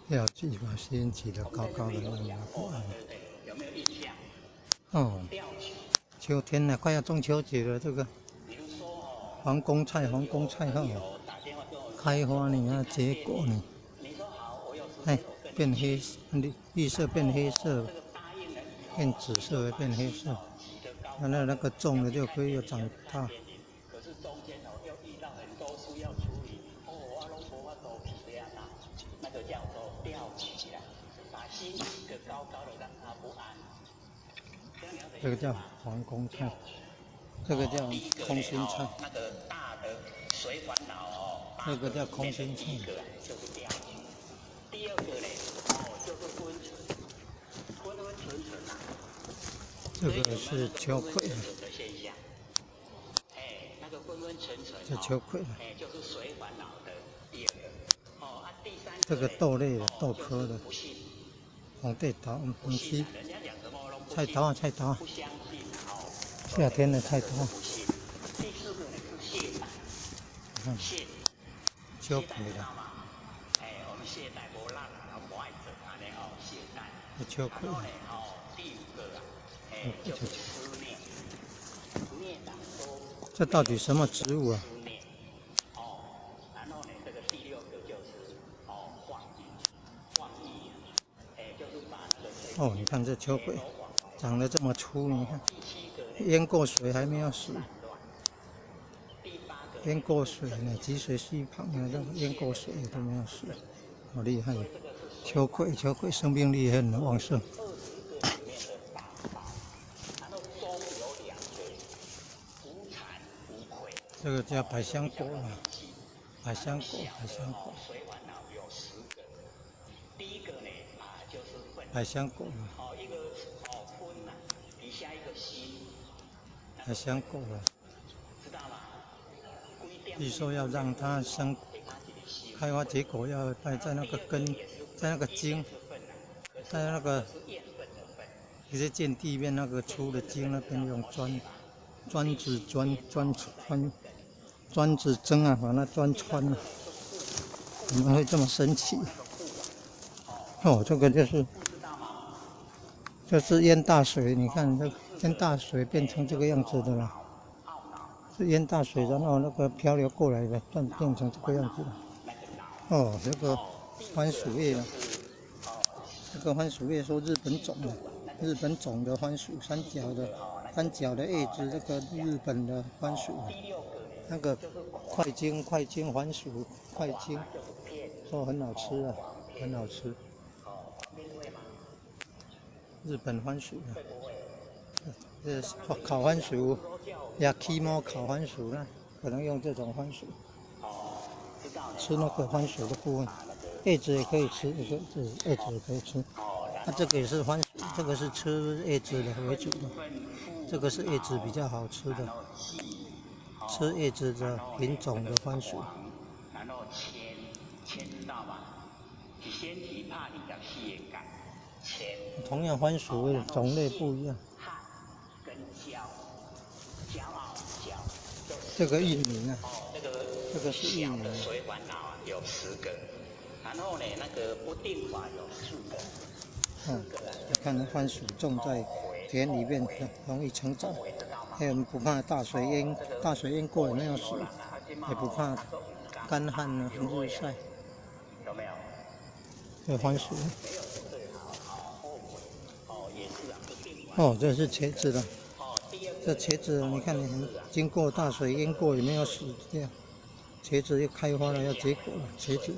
要记把先起得高高的，让它不安。有没有印象？哦，秋天了，快要中秋节了，这个皇宫菜哈，开花呢，要结果呢，哎，变黑，绿色变黑色，变紫色变黑色，那个种了就可以有长大。可是中间又遇到很多事要处理，我拢无法度去这样啊，那个叫做吊起来，把心起得高高的，让它不安。这个叫皇宫菜，这个叫空心菜。那个大的水管脑这个叫空心菜。就是吊起。第二个呢，就是温存，温存存啊。这个是秋葵。那个温存存。这秋葵。就是水管脑的第二个。第三个。这个豆类的豆科的。红地桃，不是。菜头啊，菜头啊。夏天的菜头。第四个呢是懈怠。你看，秋葵的。我们懈怠无力，不爱做安尼懈怠。这秋葵。第五个就是思念。这到底什么植物啊？然后呢，这个第六个就是妄意，就是把那个你看这秋葵长得这么粗，你看，淹过水还没有死，淹过水呢，积水稀旁呢，这个淹过水都没有死，好厉害！秋葵生命力很旺盛。这个叫百香果啊，百香果。百香果啊，百香果啊，据说要让它开花结果，要在那个根，在那个茎，在那个直接见地面那个粗的茎那边用砖子针啊，把它钻穿了。怎么会这么神奇？这个就是淹大水，你看这淹大水变成这个样子的了，是淹大水，然后那个漂流过来的，变成这个样子了。这个番薯叶啊，这个番薯叶说日本种的番薯，三角的叶子，这个日本的番薯，那个快茎番薯，说很好吃啊，很好吃。日本番薯啊，这是烤番薯，Yakimo 烤番薯呢，可能用这种番薯，吃那个番薯的部分，叶子也可以吃，叶子也可以吃。这个也是番薯，这个是吃叶子的为主的，这个是叶子比较好吃的，吃叶子的品种的番薯。然后知道吗？是先提怕你的血感。同样番薯的种类不一样。这个玉米啊，这个是玉米。水管脑啊有10个，然后呢那个不定法有4个。你看那番薯种在田里面容易成长，还有不怕大水淹过也没有死，也不怕干旱啊日晒。有没有？这番薯。这是茄子的。这茄子你看，经过大水淹过也没有死掉，茄子又开花了，要结果了。茄子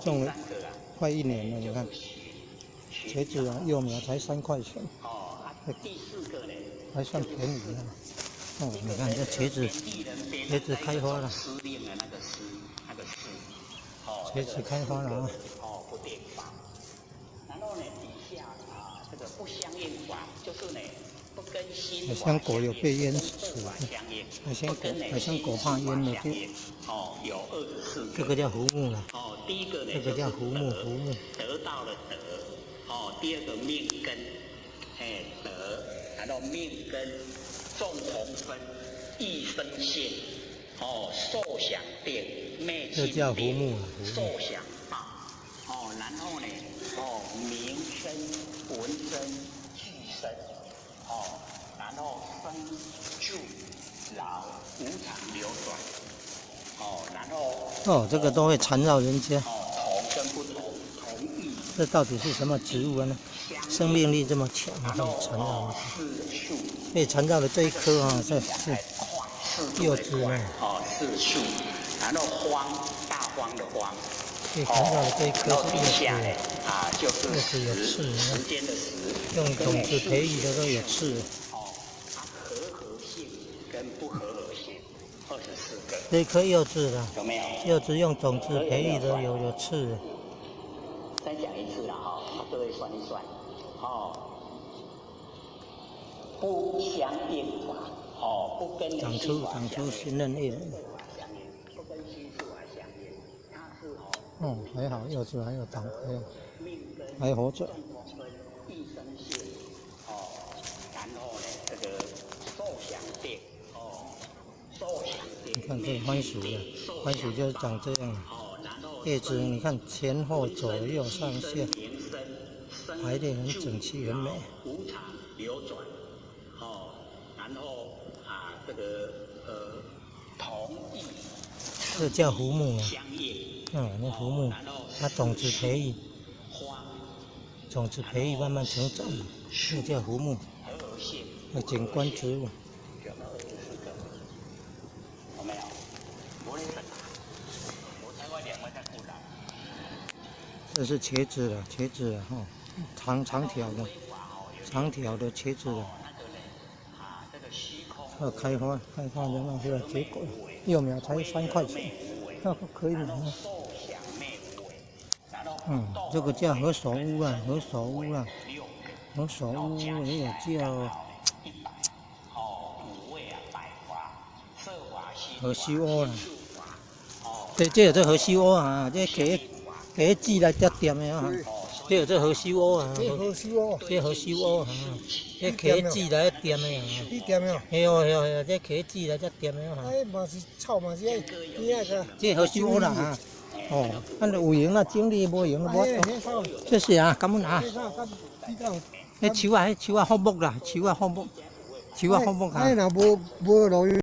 种了快1年了，你看，茄子啊，幼苗才3块钱，还算便宜啊。你看这茄子开花了，茄子开花了啊。这个不相应法就是呢，不跟心。百香果有被淹死的，百香果怕淹了就。有24个。这个叫胡木了。第一个呢，这个叫胡木。得到了德。第二个命根，德，然后命根，众同分，益生性，寿享定，灭尽病，寿享报。然后呢，名声、文声、俱声，然后生住老无常流转，然后这个都会缠绕人家。同跟不同，同义。这到底是什么植物呢？生命力这么强，可以缠绕。被缠绕的这一颗啊，是柚子呢。是树，然后荒，大荒的荒。被缠绕的这一颗是柚子。就是柚子有刺，时间的时。用种子培育的都有刺。它和性跟不和性，24个。这一颗柚子的。有没有？柚子用种子培育的有刺。再讲一次了各位算一算，不相应法，不跟长出新嫩叶。不跟心术相应，它是还好柚子还有长，还活着。益生性，然后呢，这个受想定，受想定。你看这番薯的，番薯就是长这样。叶子你看前后左右上下排列很整齐完美。无常流转，然后这个同义。这叫胡木啊。相应。那胡木，它种子培育，慢慢成长，这叫胡木。那景观植物。有没有？这是茄子了，长条的茄子了。开花然后出来结果，幼苗才3块钱，那可以买吗？这个叫何首乌啊，何首乌也有叫何须乌啦。这有这何须乌啊，这给煮来才甜的啊。这有这何须乌啊，这何须乌啊，这给煮来甜的啊。你甜的哦？嘿哦，这给煮来才甜的啊。哎，嘛是臭嘛是个。这何须乌啦咱有闲啦，整理无闲无。这是啊，感恩啊。迄树啊，树啊好木啦，树啊好木。哎，若无落雨。